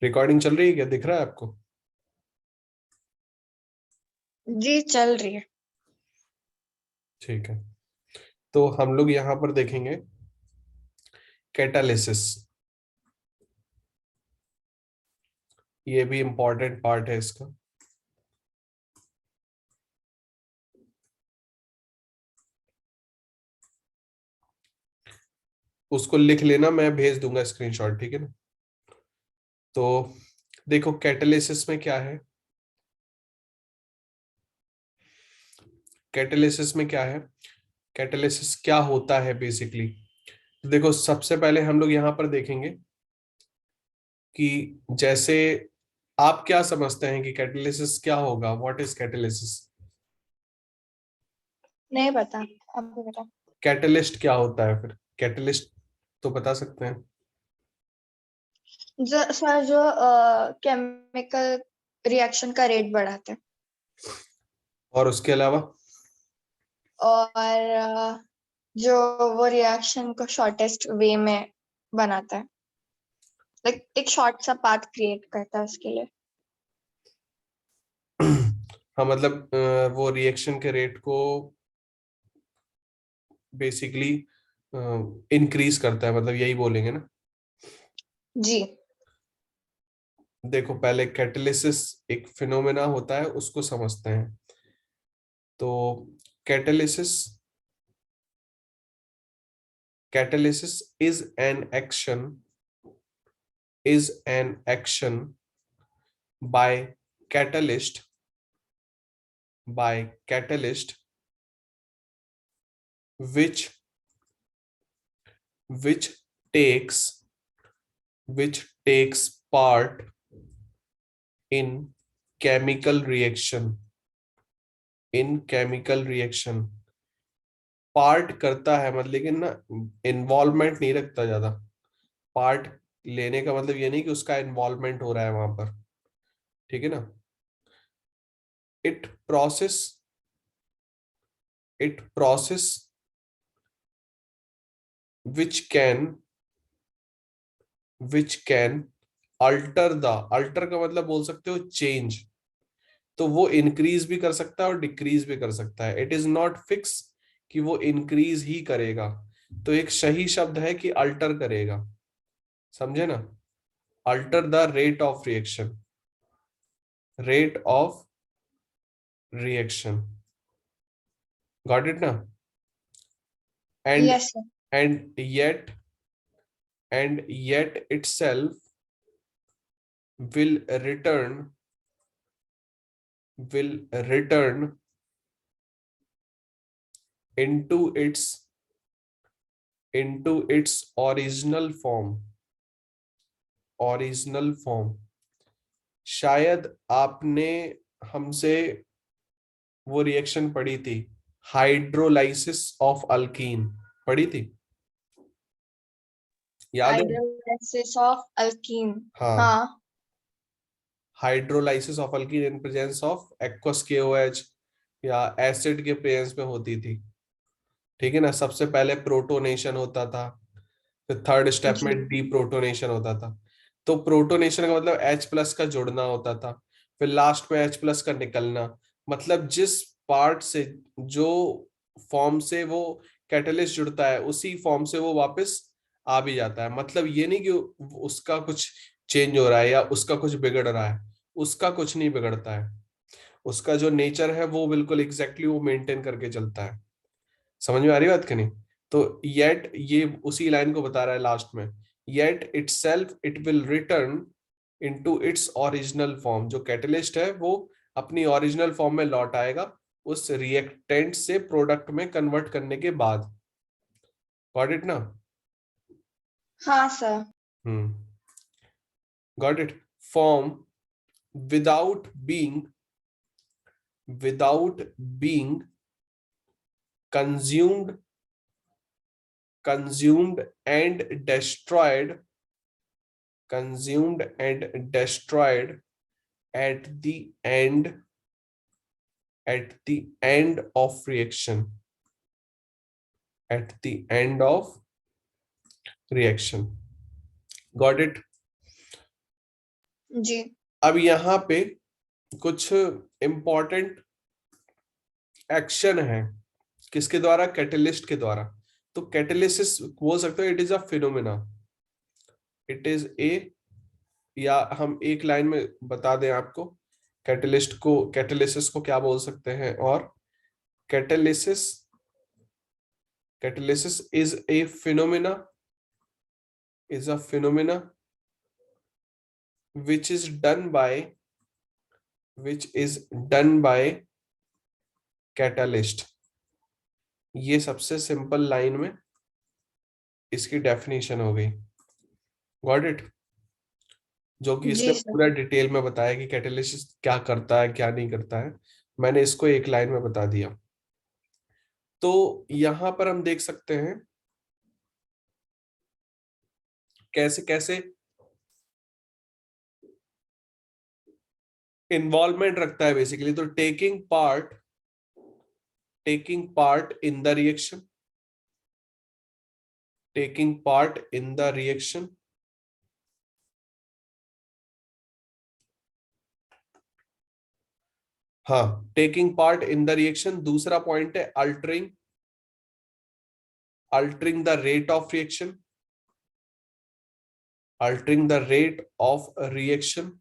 Recording चल रही है क्या? दिख रहा है आपको? जी चल रही है। ठीक है। तो हम लोग यहाँ पर देखेंगे कैटालिसिस। ये भी इंपॉर्टेंट पार्ट है इसका। उसको लिख लेना, मैं भेज दूंगा स्क्रीनशॉट, ठीक है ना? तो देखो कैटालिसिस में क्या है। कैटालिसिस में क्या है, कैटालिसिस क्या होता है बेसिकली। देखो सबसे पहले हम लोग यहाँ पर देखेंगे कि जैसे आप क्या समझते हैं कि कैटालिसिस क्या होगा, व्हाट इज कैटालिसिस? नहीं पता, आपको बता। कैटलिस्ट क्या होता है फिर? कैटलिस्ट तो बता सकते हैं। जो केमिकल रिएक्शन का रेट बढ़ाते हैं और उसके अलावा? और जो वो रिएक्शन को शॉर्टेस्ट वे में बनाता है, लाइक एक शॉर्ट सा पाथ क्रिएट करता है उसके लिए। हाँ मतलब वो रिएक्शन के रेट को बेसिकली इंक्रीज करता है, मतलब यही बोलेंगे ना। जी। देखो पहले कैटालिसिस एक फिनोमेना होता है, उसको समझते हैं। तो catalysis catalysis is an action by catalyst by catalyst, which which takes which takes part in chemical reaction in chemical reaction। Part करता है मतलब, लेकिन ना इन्वॉल्वमेंट नहीं रखता ज्यादा। पार्ट लेने का मतलब ये नहीं कि उसका इन्वॉल्वमेंट हो रहा है वहां पर, ठीक है ना। It process it process which can which can alter का मतलब बोल सकते हो चेंज। तो वो इंक्रीज भी कर सकता है और डिक्रीज भी कर सकता है। इट इज नॉट फिक्स कि वो इंक्रीज ही करेगा। तो एक सही शब्द है कि अल्टर करेगा, समझे ना। Alter the rate of reaction. Got it ना। And yes sir. And yet itself will return will return into its original form। शायद आपने हमसे वो रिएक्शन पढ़ी थी, हाइड्रोलाइसिस ऑफ अल्कीन, पढ़ी थी, याद है? Hydrolysis of alkyne. हाँ, हाँ। Hydrolysis of alkyne in presence of aqueous KOH या एसिड के प्रेजेंस में होती थी, ठीक है ना। सबसे पहले प्रोटोनेशन होता था, फिर थर्ड स्टेप जी। में डीप्रोटोनेशन होता था। तो प्रोटोनेशन का मतलब H+ का जुड़ना होता था, फिर लास्ट में H+ का निकलना। मतलब जिस पार्ट से, जो फॉर्म से वो कैटलिस्ट जुड़ता है, उसी फॉर्म से वो वापस आ भी जाता है। मतलब ये नहीं कि उसका कुछ चेंज हो रहा है या उसका कुछ बिगड़ रहा है, उसका कुछ नहीं बिगड़ता है। उसका जो नेचर है वो बिल्कुल एग्जैक्टली वो मेंटेन करके चलता है। समझ में आ रही बात कि नहीं? तो येट ये उसी लाइन को बता रहा है लास्ट में। Yet itself it will return into its original form. जो कैटलिस्ट है वो अपनी ओरिजिनल फॉर्म में लौट आएगा उस रिएक्टेंट से प्रोडक्ट में कन्वर्ट करने के बाद। गॉट इट ना? हाँ sir. Hmm, got it. Form without being without being consumed consumed and destroyed consumed and destroyed at the end of reaction, at the end of reaction। Got it? जी अब यहाँ पे कुछ important action है, किसके द्वारा? Catalyst के द्वारा। तो कैटेलिसिस बोल सकते हो it is a phenomena, it is a, या हम एक लाइन में बता दें आपको, कैटेलिसिस को क्या बोल सकते हैं? और catalysis catalysis is a phenomena which is done by catalyst। ये सबसे सिंपल लाइन में इसकी डेफिनेशन हो गई। Got it? जो कि इसने जी सर। पूरा डिटेल में बताया कि कैटालिसिस क्या करता है क्या नहीं करता है, मैंने इसको एक लाइन में बता दिया। तो यहां पर हम देख सकते हैं कैसे कैसे इन्वॉल्वमेंट रखता है बेसिकली। तो taking part in the reaction, taking part in the reaction, हाँ, taking part in the reaction. दूसरा पॉइंट है altering the rate of reaction, altering the rate of reaction.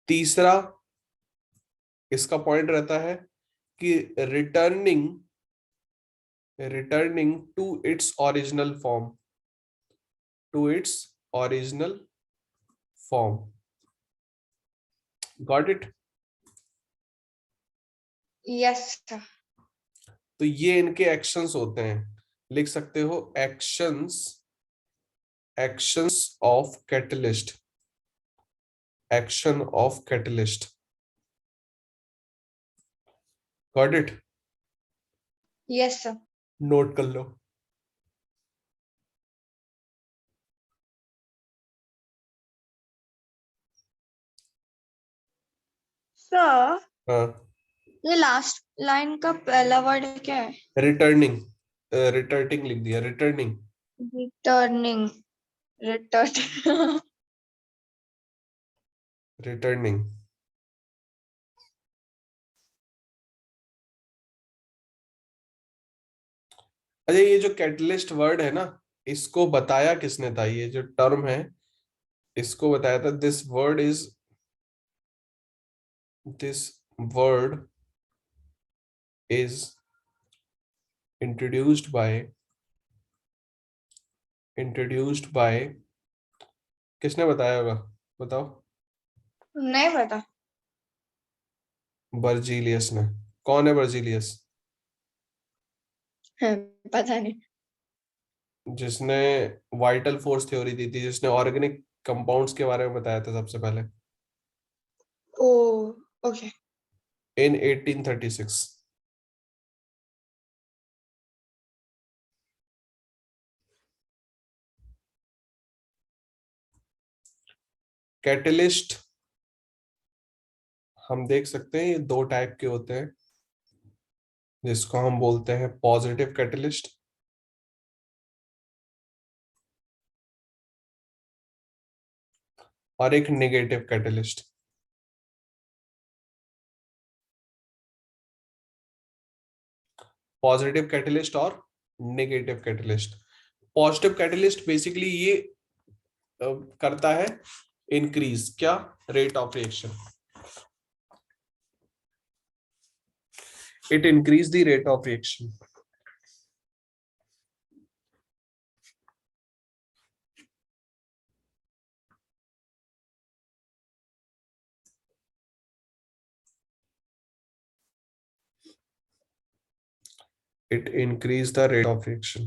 तीसरा इसका पॉइंट रहता है कि returning to its original form, to its original form. Got it? Yes sir. तो ये इनके एक्शंस होते हैं, लिख सकते हो actions of catalyst, action of catalyst. Got it? Yes sir. Note कर लो। सर हाँ, ये लास्ट लाइन का पहला वर्ड क्या है? रिटर्निंग, रिटर्निंग लिख दिया, रिटर्निंग। रिटर्निंग। रिटर्न। रिटर्निंग। अच्छा, ये जो कैटलिस्ट वर्ड है ना, इसको बताया किसने था? ये जो टर्म है इसको बताया था, this word is introduced by किसने बताया होगा? बताओ। नहीं पता। बर्जीलियस ने। कौन है बर्जीलियस? पता नहीं। जिसने वाइटल फोर्स थ्योरी दी थी, जिसने ऑर्गेनिक कंपाउंड्स के बारे में बताया था सबसे पहले, ओ ओके। इन 1836। कैटलिस्ट हम देख सकते हैं ये दो टाइप के होते हैं, जिसको हम बोलते हैं पॉजिटिव कैटलिस्ट और एक नेगेटिव कैटलिस्ट। पॉजिटिव कैटलिस्ट और negative catalyst. Positive catalyst basically ये करता है इंक्रीज क्या? Rate of reaction. It increase the rate of reaction. It increase the rate of reaction।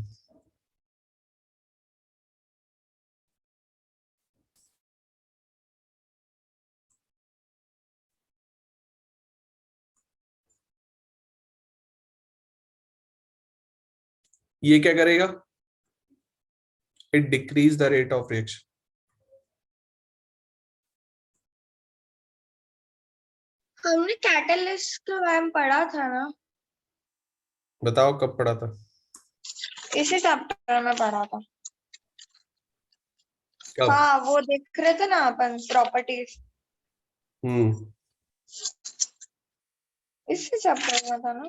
ये क्या करेगा? It decrease the rate of reaction। हमने catalyst के बारे में पढ़ा था ना? बताओ कब पढ़ा था? इसी चैप्टर में पढ़ा था। कब? हाँ वो देख रहे थे ना अपन प्रॉपर्टीज, हम्म। इससे चैप्टर में था ना?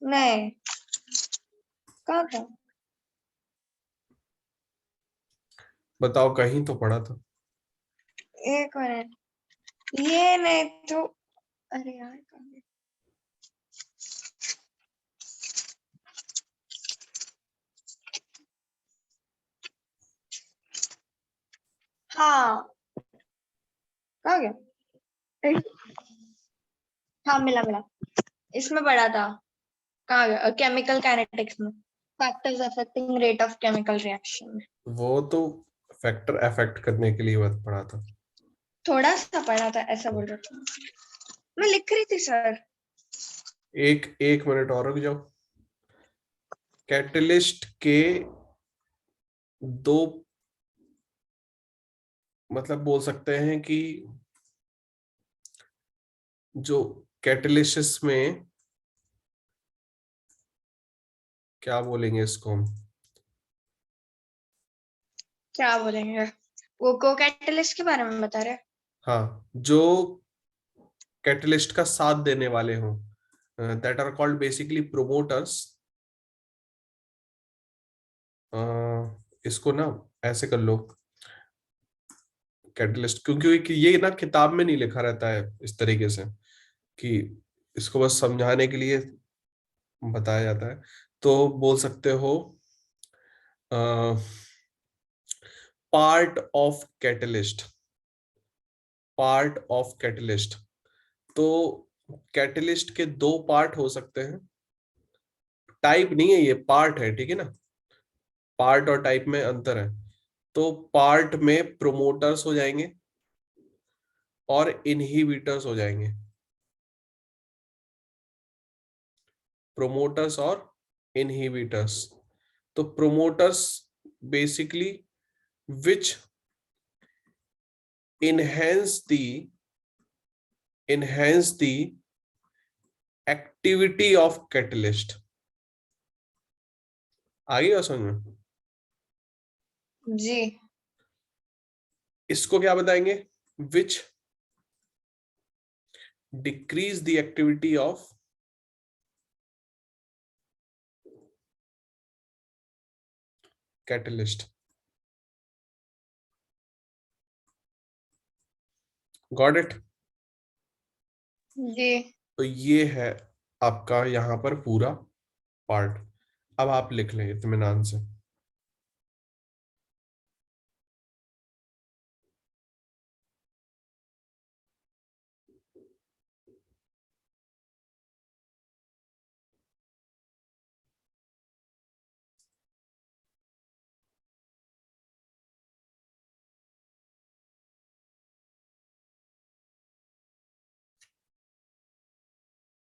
नहीं, कहाँ था? बताओ, कहीं तो पढ़ा था। एक मिनट, ये नहीं तो, अरे यार कहाँ गया? हाँ, कहाँ गया? हाँ मिला मिला, इसमें पढ़ा था। कहाँ गया? केमिकल काइनेटिक्स में, factors affecting rate of chemical reaction. वो तो फैक्टर अफेक्ट करने के लिए बात पढ़ा था। थोड़ा सा पढ़ा था, ऐसा बोल रहा था। मैं लिख रही थी सर। एक एक मिनट और रुक जाओ। कैटलिस्ट के दो, मतलब बोल सकते हैं कि जो कैटलिसिस में, क्या बोलेंगे इसको हम? क्या बोलेंगे? वो को कैटलिस्ट के बारे में बता रहे हैं? हाँ, जो कैटलिस्ट का साथ देने वाले हों, that are called basically promoters. इसको ना ऐसे कर लो, कैटलिस्ट, क्योंकि ये ना किताब में नहीं लिखा रहता है इस तरीके से, कि इसको बस समझाने के लिए बताया जाता है। तो बोल सकते हो part of catalyst, part of catalyst. तो कैटलिस्ट के दो पार्ट हो सकते हैं, टाइप नहीं है, ये पार्ट है, ठीक है ना? पार्ट और टाइप में अंतर है। तो पार्ट में प्रोमोटर्स हो जाएंगे और इनहिबिटर्स हो जाएंगे, प्रोमोटर्स और इनहिबिटर्स। तो promoters basically which enhance the enhance the activity of catalyst। आ गई बात समझ में? जी। इसको क्या बताएंगे? Which decrease the activity of catalyst. Got it? जी। तो ये है आपका यहाँ पर पूरा पार्ट। अब आप लिख लें इत्मीनान से।